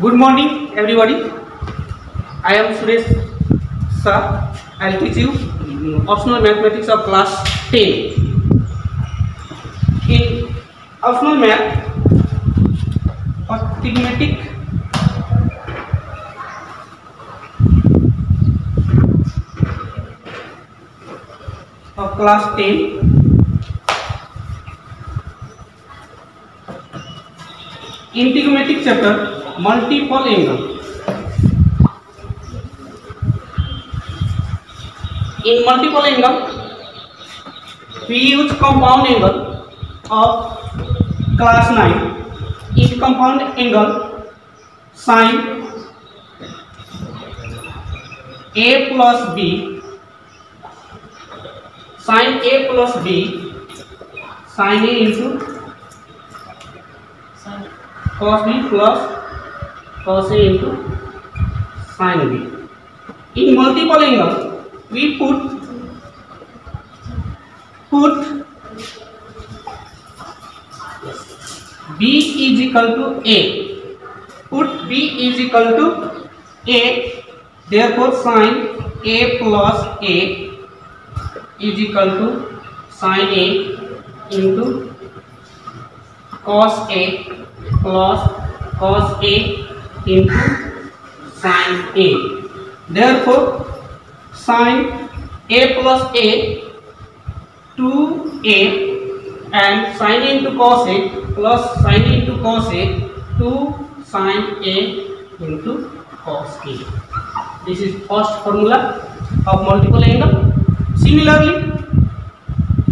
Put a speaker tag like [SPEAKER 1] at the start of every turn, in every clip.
[SPEAKER 1] Good morning, everybody. I am Suresh Sir. I will teach you optional mathematics of class 10. In optional math or trigonometric of class 10, in trigonometric chapter, multiple angle. In multiple angle, we use compound angle of class 9. In compound angle, sin A plus B, sin A plus B, sin A into cos B plus cos A into sin B. In multiple angle, we put B is equal to A. Put B is equal to A. Therefore, sin A plus A is equal to sin A into cos A plus cos A into sin A. Therefore, sin A plus A 2A and sin A into cos A plus sin A into cos A 2 sin A into cos A. This is first formula of multiple angle. Similarly,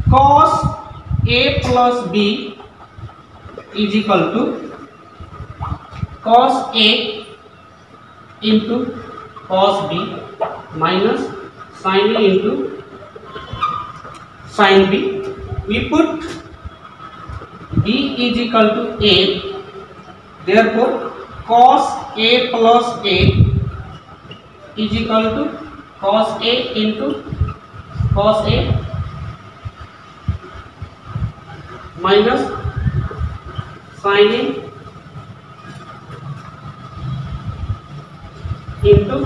[SPEAKER 1] cos A plus B is equal to cos A into cos B minus sin A into sin B. We put B is equal to A. Therefore, cos A plus A is equal to cos A into cos A minus sin A into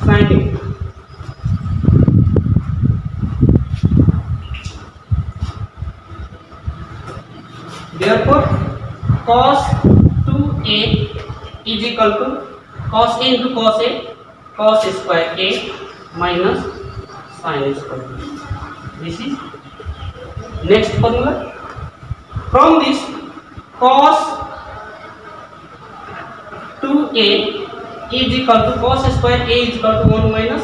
[SPEAKER 1] sin A. Therefore, cos 2A is equal to cos A into cos A, cos square A minus sin square A. This is next formula. From this, cos 2A is equal to cos square A is equal to 1 minus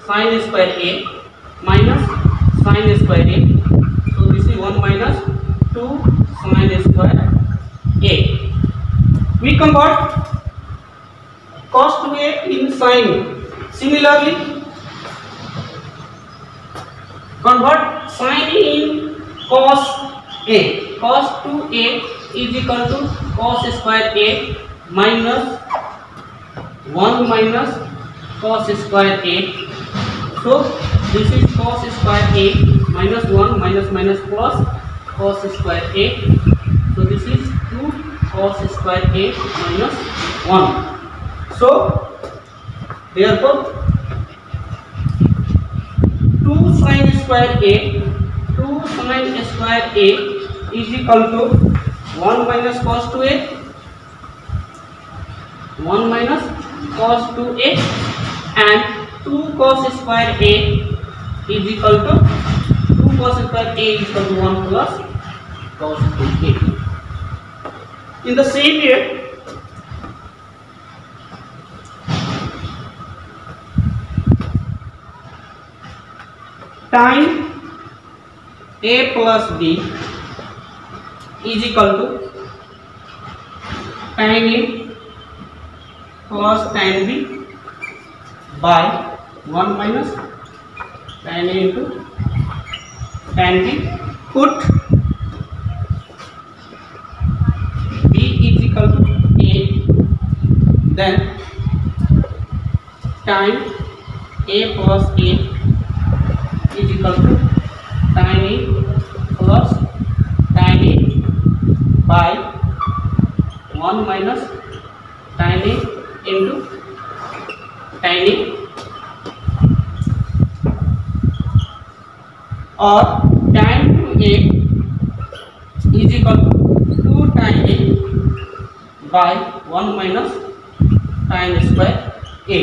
[SPEAKER 1] sin square A minus sin square A. So this is 1 minus 2 sin square A. We convert cos 2A in sin. Similarly, convert sin in cos A. Cos 2A is equal to cos square A minus 1 minus cos square A. So this is cos square A minus 1 minus minus plus cos square A. So this is 2 cos square A minus 1. So therefore 2 sin square A, 2 sin square A is equal to 1 minus cos 2A, 1 minus cos 2A and 2 cos square A is equal to 2 cos square A is equal to 1 plus cos 2A. In the same way, tan A plus B is equal to tan A plus tan B by 1 minus tan A into tan B. Put B is equal to A, then tan A plus A is equal to tan A plus tan A by 1 minus tan A into tan A, or tan 2A is equal to 2 tan A by 1 minus tan square A.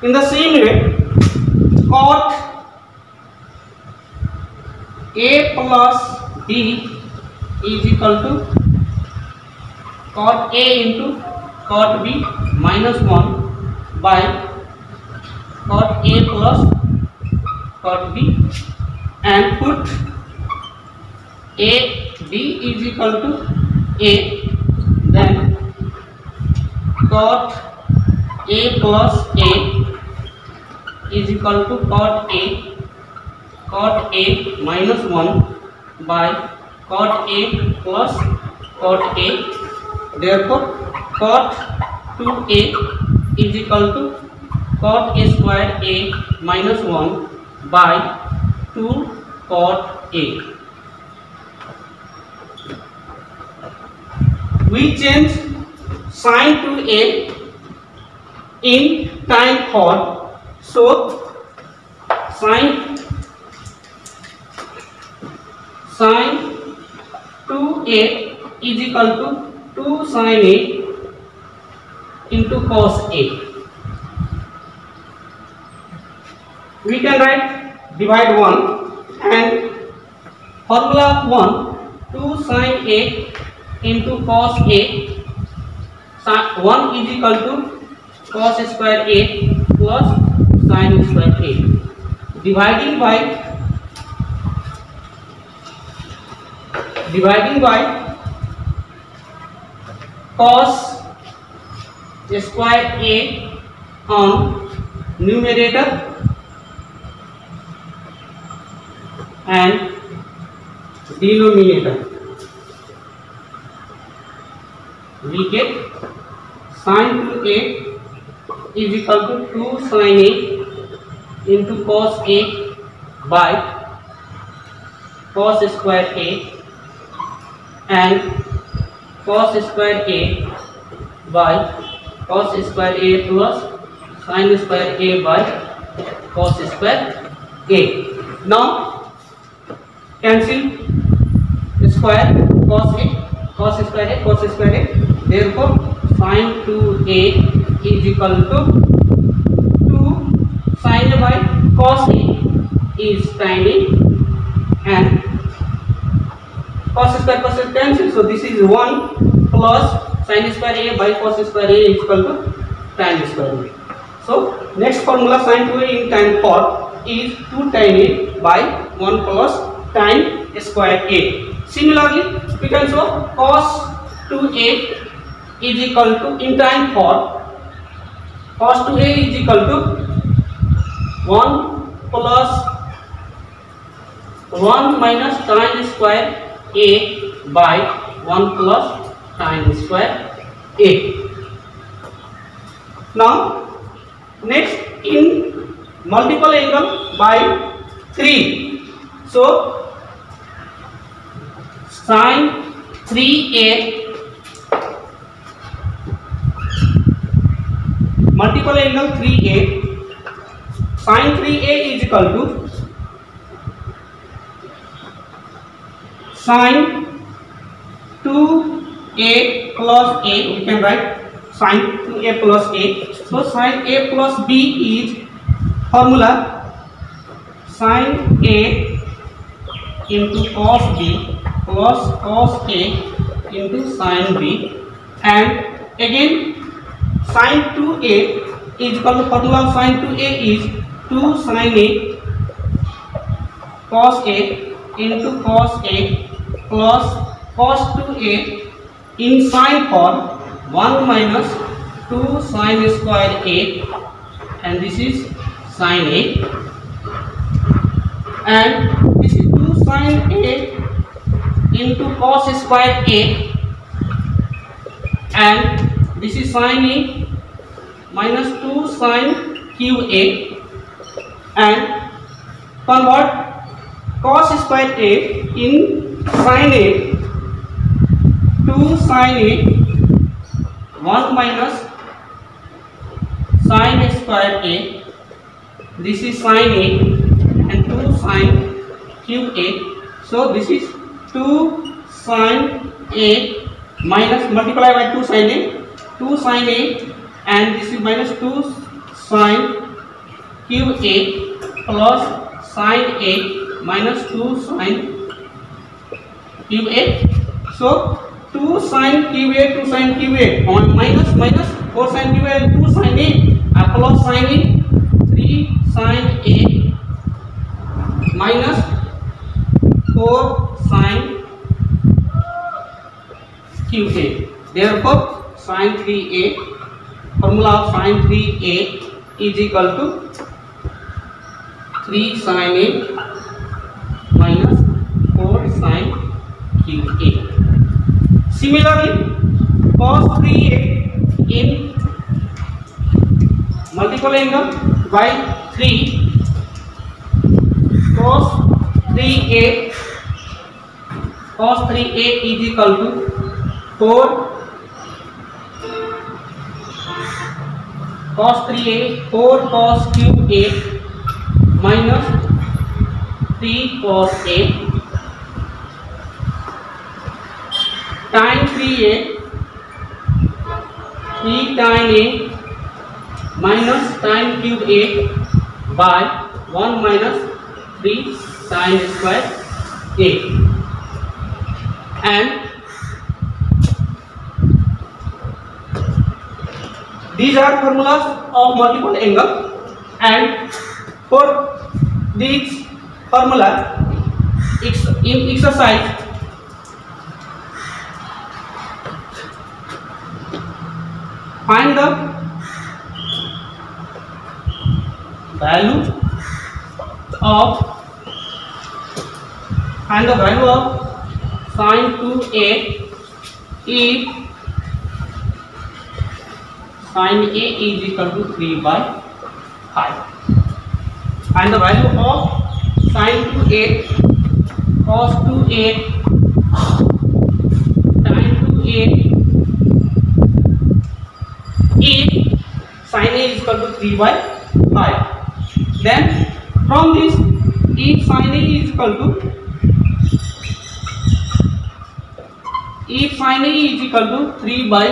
[SPEAKER 1] In the same way, cot A plus B is equal to cot A into cot B minus 1 by cot A plus cot B, and put A B is equal to A, then cot A plus A is equal to cot A minus 1 by cot A plus cot A. Therefore, cot 2A is equal to cot A square A minus 1 by 2 cot A. We change sin to A in time form. So sin 2A is equal to 2 sin A into cos A. We can write divide 1 and formula 1, 2 sin A into cos A, 1 is equal to cos square A plus sin square A. Dividing by cos square A on numerator and denominator, we get sin 2A is equal to 2 sin A into cos A by cos square A, and cos square A by cos square A plus sin square A by cos square A. Now cancel square cos square A. Therefore, sin 2A is equal to 2 sin A by cos A is tan A, and cos square cancel. So this is 1 plus sin square A by cos square A is equal to tan square A. So next formula sin 2A in tan form is 2 tan A by 1 plus tan square A. Similarly, we can show cos 2A is equal to, in tan form, cos 2A is equal to 1 plus 1 minus tan square A by 1 plus tan square A. Now next, in multiple angle by 3, so sin 3A multiple angle 3A, sin 3A is equal to sin 2A plus A. We can write sin 2A plus A. So sin A plus B is formula sin A into cos B plus cos A into sin B, and again sin 2A is equal to, formula of sin 2A is 2 sin A cos A into cos A plus cos 2A in sin form 1 minus 2 sin square A, and this is sin A, and this is 2 sin A into cos square A, and this is sin A minus 2 sin QA, and convert cos square A in sin A to 2 sin A, 1 minus sin square A, this is sin A, and 2 sin cube A. So this is 2 sin A minus, multiply by 2 sin A, 2 sin A, and this is minus 2 sin cube A plus sin A minus 2 sin cube A. So 2 sin cube A, 2 sin cube A, minus 4 sin cube A and 2 sin A, plus sin A, 3 sin A minus 4 sin cube A. Therefore sin 3A, formula of sin 3A is equal to 3 sin A minus 4 sin cube A. Similarly, cos 3A in multiple angle by 3, cos 3A is equal to 4 cos 3A, 4 cos cube A minus 3 cos A, tan 3A, 3 tan A minus tan cube A by 1 minus 3 sin square A. And these are formulas of multiple angle, and for this formula in exercise find the value of sin 2A if sin A is equal to 3 by 5, and the value of sin 2A cos 2A tan 2A if sin A is equal to 3 by 5. Then from this, if sin A is equal to 3 by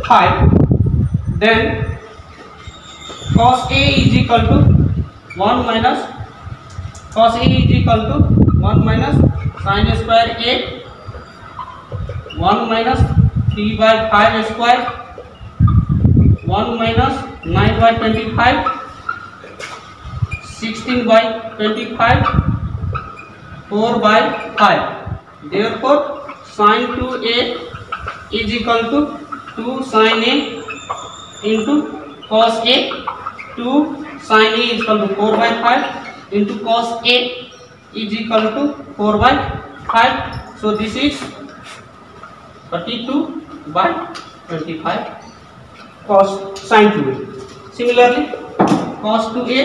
[SPEAKER 1] 5, then cos A is equal to 1 minus sin square A, 1 minus 3 by 5 square, 1 minus 9 by 25, 16 by 25, 4 by 5. Therefore sin 2A is equal to 2 sin A into cos A, 2 sin A is equal to 4 by 5 into cos A is equal to 4 by 5. So this is 32 by 25 cos sin 2A. Similarly, cos 2A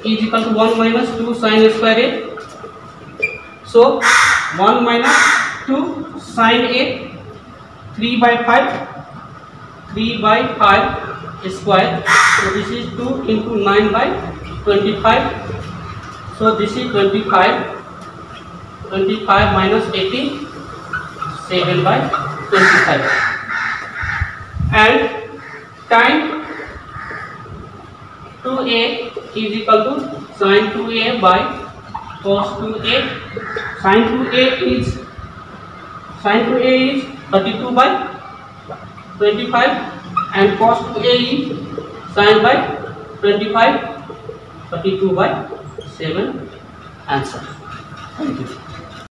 [SPEAKER 1] is equal to 1 minus 2 sin square A. So 1 minus 2 sin A, 3 by 5 square. So this is 2 into 9 by 25. So this is 25 minus 18, 7 by 25. And tan 2A is equal to sin 2A by cos 2A. Sin 2A is 32 by 25, and cos 2A is sin by 25, 32 by 7. Answer. Thank you.